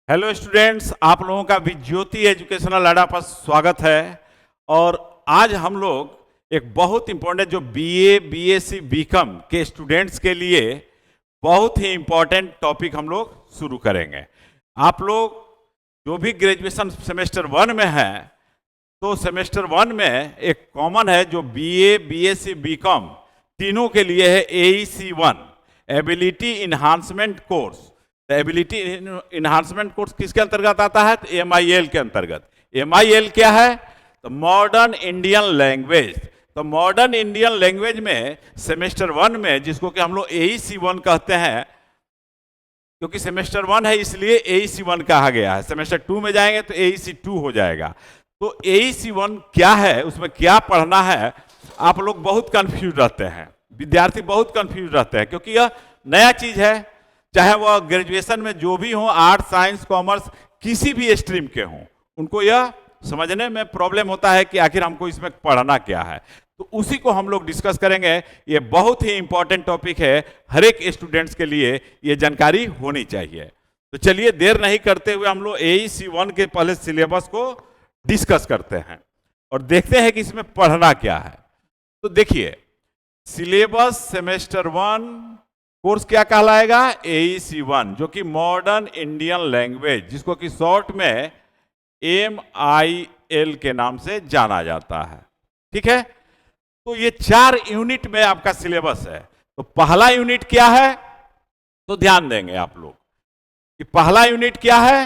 Hello students, आप लोगों का विज्योति एजुकेशनल अड्डा पर स्वागत है। और आज हम लोग एक बहुत इंपॉर्टेंट जो बीए, बीएससी, बीकॉम के स्टूडेंट्स के लिए बहुत ही इंपॉर्टेंट टॉपिक हम लोग शुरू करेंगे। आप लोग जो भी ग्रेजुएशन सेमेस्टर 1 में है, तो सेमेस्टर 1 में एक कॉमन है जो बीए, बीएससी, बीकॉम तीनों के लिए है AEC1 ability enhancement course. Ability enhancement course किसके अंतर्गत आता है? तो MIL के अंतर्गत। MIL क्या है? तो मॉडर्न इंडियन लैंग्वेज। तो मॉडर्न इंडियन लैंग्वेज में सेमेस्टर 1 में, जिसको कि हम लोग AEC1 कहते हैं, क्योंकि सेमेस्टर 1 है इसलिए AEC1 कहा गया है। सेमेस्टर 2 में जाएंगे तो AEC2 हो जाएगा। तो AEC1 क्या है, उसमें क्या पढ़ना है, आप लोग बहुत कंफ्यूज रहते हैं, विद्यार्थी बहुत कंफ्यूज रहते हैं, क्योंकि यह नया चीज है। चाहे वह ग्रेजुएशन में जो भी हो, आर्ट्स, साइंस, कॉमर्स, किसी भी स्ट्रीम के हों, उनको यह समझने में प्रॉब्लम होता है कि आखिर हमको इसमें पढ़ना क्या है। तो उसी को हम लोग डिस्कस करेंगे। ये बहुत ही इंपॉर्टेंट टॉपिक है, हर एक स्टूडेंट्स के लिए ये जानकारी होनी चाहिए। तो चलिए देर नहीं करते हुए हम लोग AEC1 के पहले सिलेबस को डिस्कस करते हैं और देखते हैं कि इसमें पढ़ना क्या है। तो देखिए, सिलेबस सेमेस्टर 1 कोर्स क्या कहलाएगा? AEC1, जो कि मॉडर्न इंडियन लैंग्वेज, जिसको कि शॉर्ट में MIL के नाम से जाना जाता है। ठीक है, तो ये 4 यूनिट में आपका सिलेबस है। तो पहला यूनिट क्या है, तो ध्यान देंगे आप लोग कि पहला यूनिट क्या है।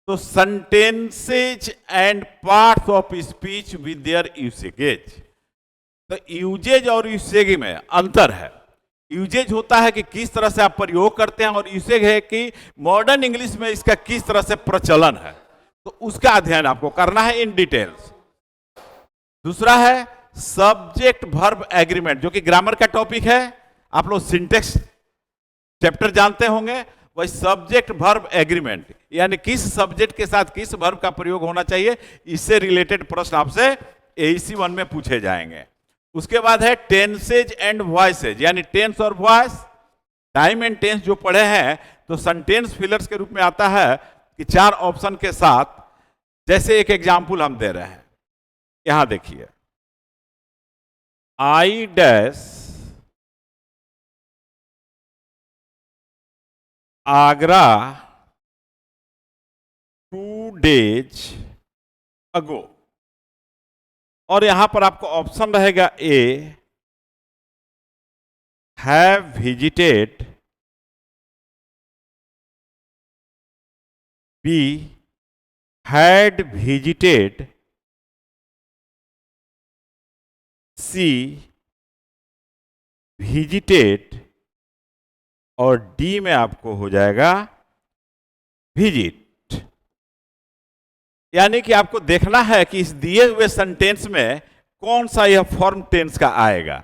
तो sentences and parts of speech with their usage. तो यूजेज और यूसेज में अंतर है। यूजेज होता है कि किस तरह से आप प्रयोग करते हैं, और यूसेज है कि मॉडर्न इंग्लिश में इसका किस तरह से प्रचलन है। तो उसका अध्ययन आपको करना है इन डिटेल्स। दूसरा है सब्जेक्ट वर्ब एग्रीमेंट, जो कि ग्रामर का टॉपिक है। आप लोग सिंटेक्स चैप्टर जानते होंगे, वही सब्जेक्ट वर्ब एग्रीमेंट, यानी किस सब्जेक्ट के साथ किस वर्ब का प्रयोग होना चाहिए, इससे रिलेटेड प्रश्न आपसे AEC1 में पूछे जाएंगे। उसके बाद है टेंसेज एंड वॉइसेज, यानी टेंस और वॉइस। टाइम एंड टेंस जो पढ़े हैं, तो सेंटेंस फिलर्स के रूप में आता है कि 4 ऑप्शन के साथ। जैसे एक एग्जाम्पल हम दे रहे हैं, यहां देखिए, आई डैश आगरा 2 days अगो। और यहां पर आपको ऑप्शन रहेगा A, have visited, B, had visited, C, visited, और D में आपको हो जाएगा विजिट। यानी कि आपको देखना है कि इस दिए हुए सेंटेंस में कौन सा यह फॉर्म टेंस का आएगा।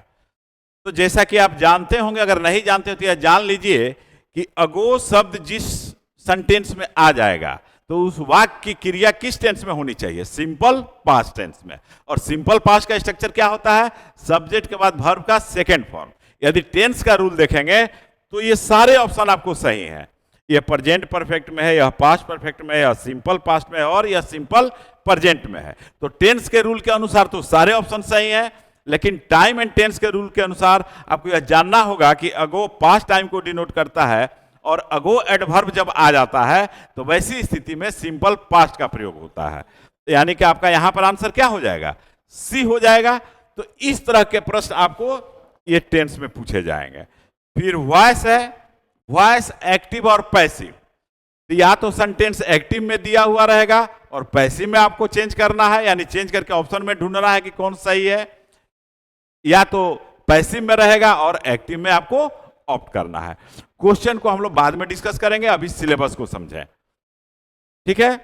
तो जैसा कि आप जानते होंगे, अगर नहीं जानते हो तो यह जान लीजिए कि अगो शब्द जिस सेंटेंस में आ जाएगा, तो उस वाक्य की क्रिया किस टेंस में होनी चाहिए? सिंपल पास्ट टेंस में। और सिंपल पास्ट का स्ट्रक्चर क्या होता है? सब्जेक्ट के बाद वर्ब का सेकेंड फॉर्म। यदि टेंस का रूल देखेंगे तो ये सारे ऑप्शन आपको सही हैं। यह प्रेजेंट परफेक्ट में है, यह पास्ट परफेक्ट में है, यह सिंपल पास्ट में है, और यह सिंपल प्रेजेंट में है। तो टेंस के रूल के अनुसार तो सारे ऑप्शन सही हैं, लेकिन टाइम एंड टेंस के रूल के अनुसार आपको यह जानना होगा कि अगो पास्ट टाइम को डिनोट करता है, और अगो एडवर्ब जब आ जाता है तो वैसी स्थिति में सिंपल पास्ट का प्रयोग होता है। यानी कि आपका यहां पर आंसर क्या हो जाएगा? C हो जाएगा। तो इस तरह के प्रश्न आपको ये टेंस में पूछे जाएंगे। फिर वॉइस है, वॉइस एक्टिव और पैसिव। तो या तो सेंटेंस एक्टिव में दिया हुआ रहेगा और पैसिव में आपको चेंज करना है, यानी चेंज करके ऑप्शन में ढूंढना है कि कौन सही है, या तो पैसिव में रहेगा और एक्टिव में आपको ऑप्ट करना है। क्वेश्चन को हम लोग बाद में डिस्कस करेंगे, अभी सिलेबस को समझें। ठीक है,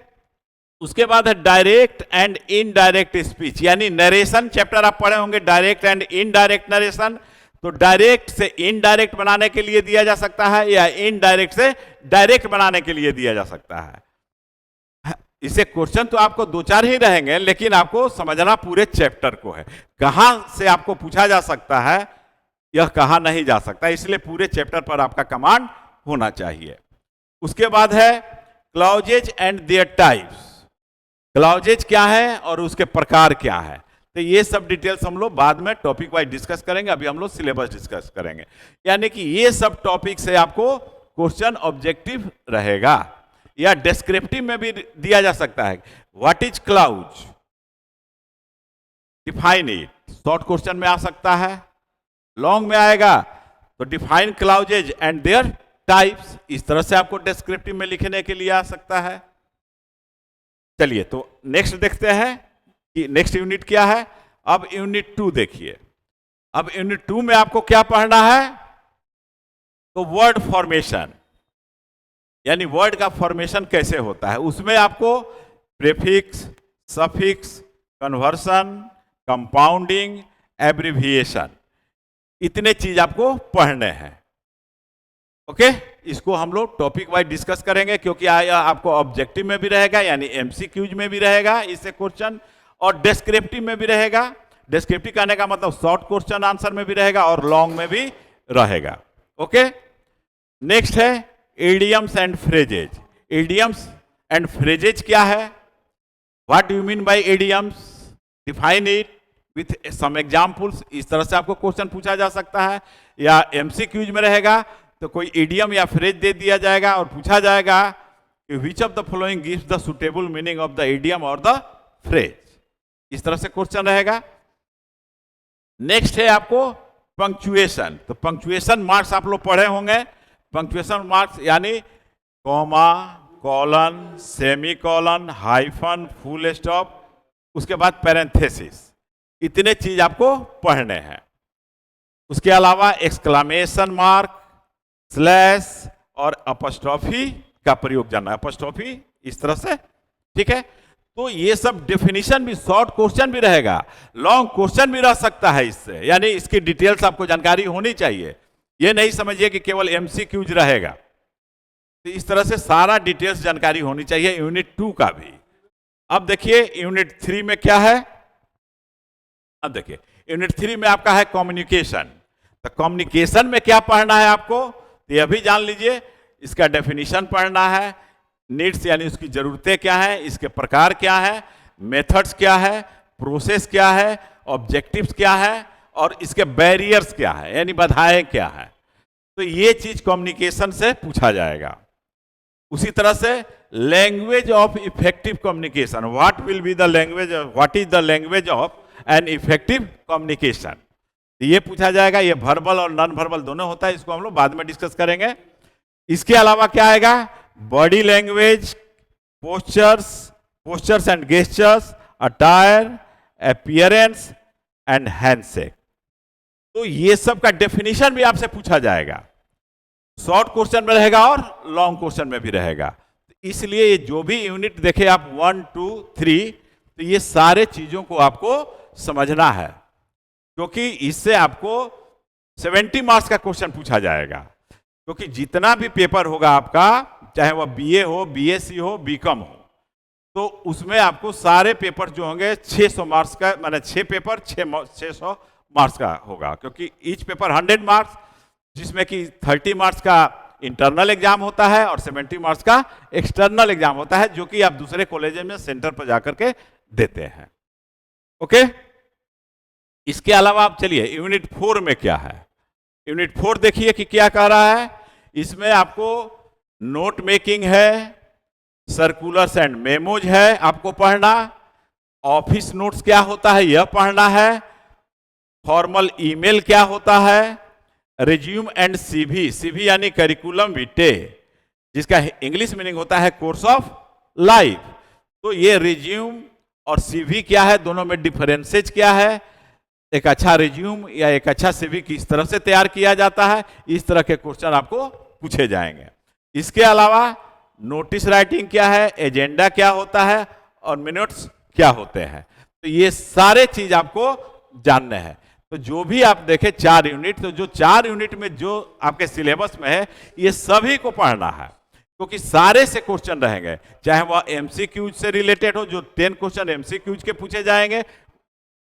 उसके बाद है डायरेक्ट एंड इनडायरेक्ट स्पीच, यानी नरेशन चैप्टर आप पढ़े होंगे, डायरेक्ट एंड इनडायरेक्ट नरेशन। तो डायरेक्ट से इनडायरेक्ट बनाने के लिए दिया जा सकता है, या इनडायरेक्ट से डायरेक्ट बनाने के लिए दिया जा सकता है। इसे क्वेश्चन तो आपको 2-4 ही रहेंगे, लेकिन आपको समझना पूरे चैप्टर को है। कहां से आपको पूछा जा सकता है, यह कहा नहीं जा सकता, इसलिए पूरे चैप्टर पर आपका कमांड होना चाहिए। उसके बाद है clauses and their types. Clauses क्या है और उसके प्रकार क्या है, तो ये सब डिटेल्स हम लोग बाद में टॉपिक वाइज डिस्कस करेंगे। अभी हम लोग सिलेबस डिस्कस करेंगे। यानी कि ये सब टॉपिक से आपको क्वेश्चन ऑब्जेक्टिव रहेगा या डिस्क्रिप्टिव में भी दिया जा सकता है। What is clause, define it, short question में आ सकता है। लॉन्ग में आएगा तो define clauses and their types, इस तरह से आपको डिस्क्रिप्टिव में लिखने के लिए आ सकता है। चलिए तो नेक्स्ट देखते हैं कि नेक्स्ट यूनिट क्या है। अब यूनिट 2 देखिए। अब यूनिट 2 में आपको क्या पढ़ना है, तो वर्ड फॉर्मेशन, यानी वर्ड का फॉर्मेशन कैसे होता है। उसमें आपको prefix, suffix, conversion, compounding, abbreviation, इतने चीज आपको पढ़ने हैं। ओके, इसको हम लोग टॉपिक वाइज डिस्कस करेंगे, क्योंकि आपको ऑब्जेक्टिव में भी रहेगा, यानी एमसीक्यूज में भी रहेगा इससे क्वेश्चन, और डिस्क्रिप्टिव में भी रहेगा। डिस्क्रिप्टिव कहने का मतलब शॉर्ट क्वेश्चन आंसर में भी रहेगा और लॉन्ग में भी रहेगा। ओके, नेक्स्ट है idioms and phrases. Idioms and phrases क्या है, what do you mean by idioms, define it with some examples. इस तरह से आपको क्वेश्चन पूछा जा सकता है, या एमसीक्यूज में रहेगा तो कोई इडियम या फ्रेज दे दिया जाएगा और पूछा जाएगा कि which of the following gives the suitable meaning of the idiom और द फ्रेज। इस तरह से क्वेश्चन रहेगा। नेक्स्ट है आपको पंक्चुएशन। तो पंक्चुएशन मार्क्स आप लोग पढ़े होंगे। पंक्चुएशन मार्क्स यानी comma, colon, semi colon, hyphen, full stop, उसके बाद पैरेंथेसिस, इतने चीज आपको पढ़ने हैं। उसके अलावा एक्सक्लामेशन मार्क, स्लैश और अपस्ट्रॉफी का प्रयोग जानना है। अपस्ट्रॉफी इस तरह से, ठीक है। तो ये सब डेफिनेशन भी, शॉर्ट क्वेश्चन भी रहेगा, लॉन्ग क्वेश्चन भी रह सकता है इससे, यानी इसकी डिटेल्स आपको जानकारी होनी चाहिए। ये नहीं समझिए कि केवल एमसीक्यूज रहेगा। तो इस तरह से सारा डिटेल्स जानकारी होनी चाहिए यूनिट 2 का भी। अब देखिए यूनिट 3 में क्या है। अब देखिए यूनिट 3 में आपका है कम्युनिकेशन। तो कम्युनिकेशन में क्या पढ़ना है आपको, तो यह भी जान लीजिए। इसका डेफिनेशन पढ़ना है, नीड्स यानी उसकी जरूरतें क्या है, इसके प्रकार क्या है, मेथड्स क्या है, प्रोसेस क्या है, ऑब्जेक्टिव्स क्या है, और इसके बैरियर्स क्या है, यानी बाधाएं क्या है। तो ये चीज कम्युनिकेशन से पूछा जाएगा। उसी तरह से language of effective communication, what will be the language, what is the language of an effective communication, ये पूछा जाएगा। ये वर्बल और नॉन वर्बल दोनों होता है, इसको हम लोग बाद में डिस्कस करेंगे। इसके अलावा क्या आएगा, body language, postures and gestures, attire, appearance and handshake. तो ये सब का डेफिनेशन भी आपसे पूछा जाएगा। शॉर्ट क्वेश्चन में रहेगा और लॉन्ग क्वेश्चन में भी रहेगा। इसलिए ये जो भी यूनिट देखे आप 1, 2, 3, तो ये सारे चीजों को आपको समझना है, क्योंकि इससे आपको 70 मार्क्स का क्वेश्चन पूछा जाएगा। क्योंकि जितना भी पेपर होगा आपका, चाहे वह बीए हो, बीएससी हो, बीकॉम हो, तो उसमें आपको सारे पेपर जो होंगे 600 मार्क्स का, माने 6 पेपर 600 मार्क्स का होगा। क्योंकि ईच पेपर 100 मार्क्स, जिसमें कि 30 मार्क्स का इंटरनल एग्जाम होता है और 70 मार्क्स का एक्सटर्नल एग्जाम होता है, जो कि आप दूसरे कॉलेज में सेंटर पर जाकर के देते हैं। ओके, इसके अलावा आप चलिए यूनिट 4 में क्या है। यूनिट 4 देखिए कि क्या कह रहा है। इसमें आपको नोट मेकिंग है, सर्कुलर्स एंड मेमोज है आपको पढ़ना, ऑफिस नोट्स क्या होता है यह पढ़ना है, फॉर्मल ईमेल क्या होता है, रिज्यूम एंड सीवी, सीवी यानी करिकुलम विटे, जिसका इंग्लिश मीनिंग होता है कोर्स ऑफ लाइफ। तो ये रिज्यूम और सीवी क्या है, दोनों में डिफरेंसेज क्या है, एक अच्छा रिज्यूम या एक अच्छा सीवी किस तरह से तैयार किया जाता है, इस तरह के क्वेश्चन आपको पूछे जाएंगे। इसके अलावा नोटिस राइटिंग क्या है, एजेंडा क्या होता है, और मिनट्स क्या होते हैं। तो ये सारे चीज आपको जानने हैं। तो जो भी आप देखें 4 यूनिट, तो जो 4 यूनिट में जो आपके सिलेबस में है, ये सभी को पढ़ना है, क्योंकि सारे से क्वेश्चन रहेंगे, चाहे वह एमसीक्यूज से रिलेटेड हो, जो 10 क्वेश्चन एमसीक्यूज के पूछे जाएंगे,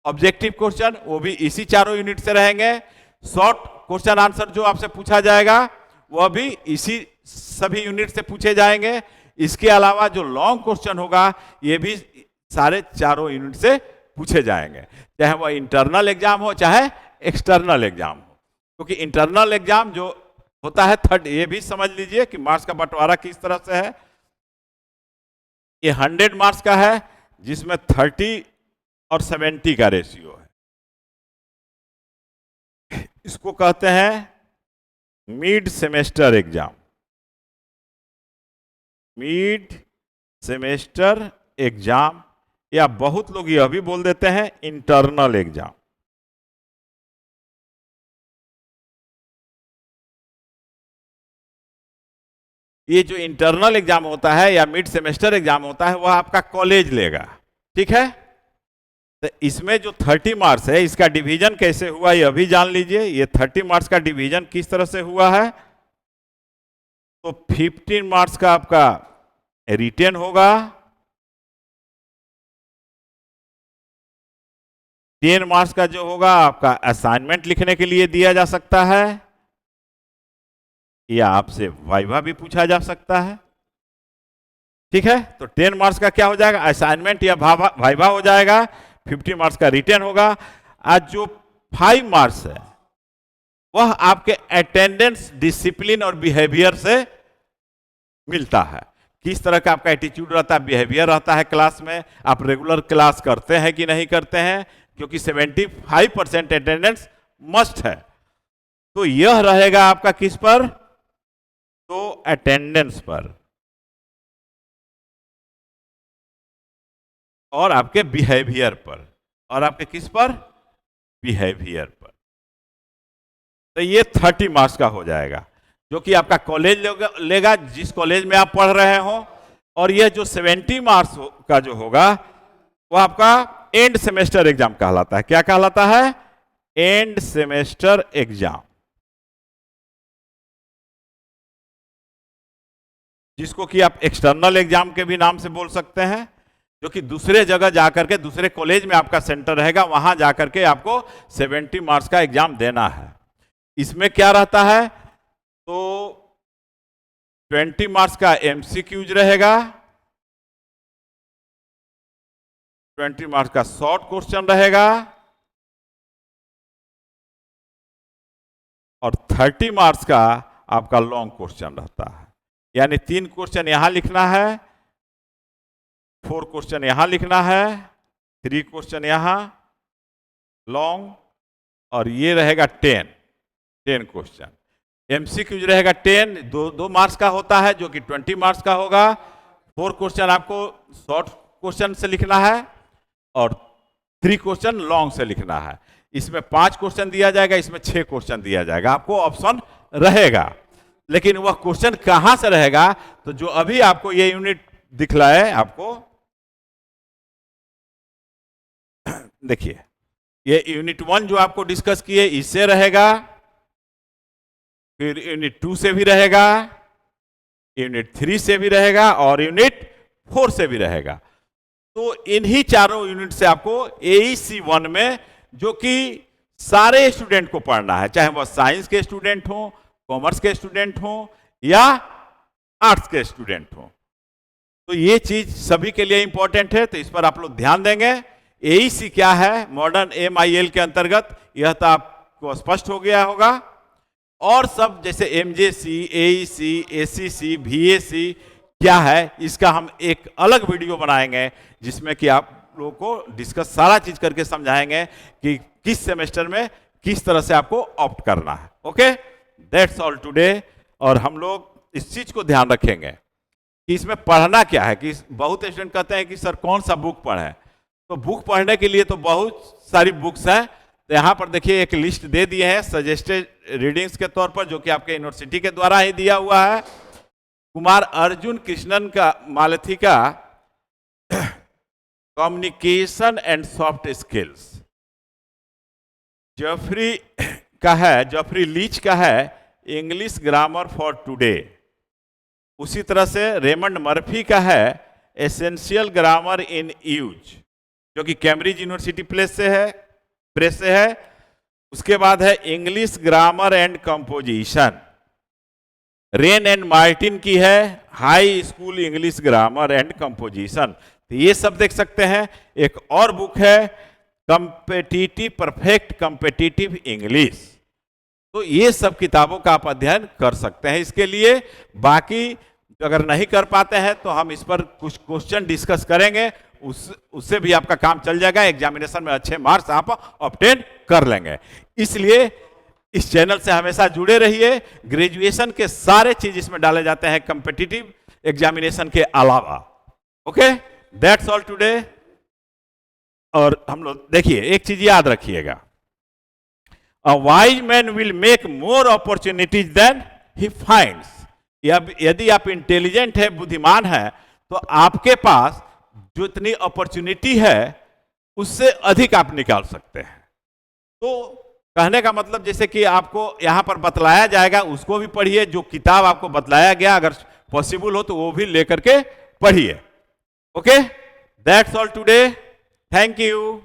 ऑब्जेक्टिव क्वेश्चन वो भी इसी 4 यूनिट से रहेंगे, शॉर्ट क्वेश्चन आंसर जो आपसे पूछा जाएगा वह भी इसी सभी यूनिट से पूछे जाएंगे, इसके अलावा जो लॉन्ग क्वेश्चन होगा ये भी सारे चारों यूनिट से पूछे जाएंगे, चाहे वह इंटरनल एग्जाम हो चाहे एक्सटर्नल एग्जाम हो। क्योंकि इंटरनल एग्जाम जो होता है ये भी समझ लीजिए कि मार्क्स का बंटवारा किस तरह से है। ये 100 मार्क्स का है जिसमें 30 और 70 का रेशियो है। इसको कहते हैं mid semester exam. Mid semester exam, या बहुत लोग यह भी बोल देते हैं इंटरनल एग्जाम। ये जो इंटरनल एग्जाम होता है या मिड सेमेस्टर एग्जाम होता है वह आपका कॉलेज लेगा, ठीक है। तो इसमें जो 30 मार्क्स है इसका डिवीजन कैसे हुआ ये अभी जान लीजिए। ये 30 मार्क्स का डिवीजन किस तरह से हुआ है, तो 15 मार्क्स का आपका रिटेन होगा, 10 मार्क्स का जो होगा आपका असाइनमेंट लिखने के लिए दिया जा सकता है, या आपसे वाइवा भी पूछा जा सकता है, ठीक है। तो 10 मार्क्स का क्या हो जाएगा, असाइनमेंट या वाइवा हो जाएगा, 50 मार्क्स का रिटेन होगा। आज जो 5 मार्क्स है वह आपके अटेंडेंस, डिसिप्लिन और बिहेवियर से मिलता है। किस तरह का आपका एटीट्यूड रहता है, बिहेवियर रहता है क्लास में, आप रेगुलर क्लास करते हैं कि नहीं करते हैं, क्योंकि 75% अटेंडेंस मस्ट है। तो यह रहेगा आपका किस पर, तो अटेंडेंस पर और आपके बिहेवियर पर, और आपके किस पर, बिहेवियर पर। तो ये 30 मार्क्स का हो जाएगा जो कि आपका कॉलेज लेगा जिस कॉलेज में आप पढ़ रहे हो। और यह जो 70 मार्क्स का जो होगा वो आपका एंड सेमेस्टर एग्जाम कहलाता है। क्या कहलाता है, एंड सेमेस्टर एग्जाम, जिसको कि आप एक्सटर्नल एग्जाम के भी नाम से बोल सकते हैं, जो कि दूसरे जगह जाकर के, दूसरे कॉलेज में आपका सेंटर रहेगा, वहां जाकर के आपको 70 मार्क्स का एग्जाम देना है। इसमें क्या रहता है, तो 20 मार्क्स का एमसीक्यूज रहेगा, 20 मार्क्स का शॉर्ट क्वेश्चन रहेगा, और 30 मार्क्स का आपका लॉन्ग क्वेश्चन रहता है। यानी 3 क्वेश्चन यहां लिखना है, 4 क्वेश्चन यहां लिखना है, 3 क्वेश्चन यहां लॉन्ग, और ये रहेगा 10 क्वेश्चन। एमसीक्यूज रहेगा 10, 2 मार्क्स का होता है जो कि 20 मार्क्स का होगा। 4 क्वेश्चन आपको शॉर्ट क्वेश्चन से लिखना है और 3 क्वेश्चन लॉन्ग से लिखना है। इसमें 5 क्वेश्चन दिया जाएगा, इसमें 6 क्वेश्चन दिया जाएगा, आपको ऑप्शन रहेगा। लेकिन वह क्वेश्चन कहां से रहेगा, तो जो अभी आपको ये यूनिट दिखलाए आपको, देखिए ये यूनिट 1 जो आपको डिस्कस किए इससे रहेगा, फिर यूनिट 2 से भी रहेगा, यूनिट 3 से भी रहेगा, और यूनिट 4 से भी रहेगा। तो इन्हीं चारों यूनिट से आपको AEC 1 में, जो कि सारे स्टूडेंट को पढ़ना है, चाहे वह साइंस के स्टूडेंट हो, कॉमर्स के स्टूडेंट हो या आर्ट्स के स्टूडेंट हो, तो ये चीज सभी के लिए इंपॉर्टेंट है। तो इस पर आप लोग ध्यान देंगे। AEC क्या है मॉडर्न MIL के अंतर्गत, यह तो आपको स्पष्ट हो गया होगा। और सब जैसे MJC, AEC, ACC, VAC क्या है, इसका हम एक अलग वीडियो बनाएंगे जिसमें कि आप लोगों को डिस्कस सारा चीज करके समझाएंगे कि किस सेमेस्टर में किस तरह से आपको ऑप्ट करना है। Okay, that's all today. और हम लोग इस चीज को ध्यान रखेंगे कि इसमें पढ़ना क्या है। कि बहुत स्टूडेंट कहते हैं कि सर कौन सा बुक पढ़ें, तो बुक पढ़ने के लिए तो बहुत सारी बुक्स हैं। तो यहाँ पर देखिए एक लिस्ट दे दिए हैं सजेस्टेड रीडिंग्स के तौर पर, जो कि आपके यूनिवर्सिटी के द्वारा ही दिया हुआ है। कुमार अर्जुन कृष्णन का मालथी का communication and soft skills, Jeffrey Leech का है इंग्लिश ग्रामर फॉर टुडे। उसी तरह से रेमंड मर्फी का है एसेंशियल ग्रामर इन यूज, जो कि कैम्ब्रिज यूनिवर्सिटी प्रेस से है। उसके बाद है English grammar and composition, rain and Martin की है high school English grammar and composition, तो ये सब देख सकते हैं। एक और बुक है कंपेटिटिव परफेक्ट कंपेटिटिव इंग्लिश, तो ये सब किताबों का आप अध्ययन कर सकते हैं। इसके लिए बाकी अगर नहीं कर पाते हैं तो हम इस पर कुछ क्वेश्चन डिस्कस करेंगे, उससे भी आपका काम चल जाएगा, एग्जामिनेशन में अच्छे मार्क्स आप ऑब्टेन कर लेंगे। इसलिए इस चैनल से हमेशा जुड़े रहिए। ग्रेजुएशन के सारे चीज इसमें डाले जाते हैं कॉम्पिटिटिव एग्जामिनेशन के अलावा। Okay, that's all today. और हम लोग देखिए एक चीज याद रखिएगा, a wise man will make more opportunities than he finds. यदि आप इंटेलिजेंट है, बुद्धिमान है, तो आपके पास जो इतनी अपॉर्चुनिटी है उससे अधिक आप निकाल सकते हैं। तो कहने का मतलब जैसे कि आपको यहां पर बतलाया जाएगा उसको भी पढ़िए, जो किताब आपको बतलाया गया अगर पॉसिबल हो तो वो भी लेकर के पढ़िए। Okay, that's all today, thank you.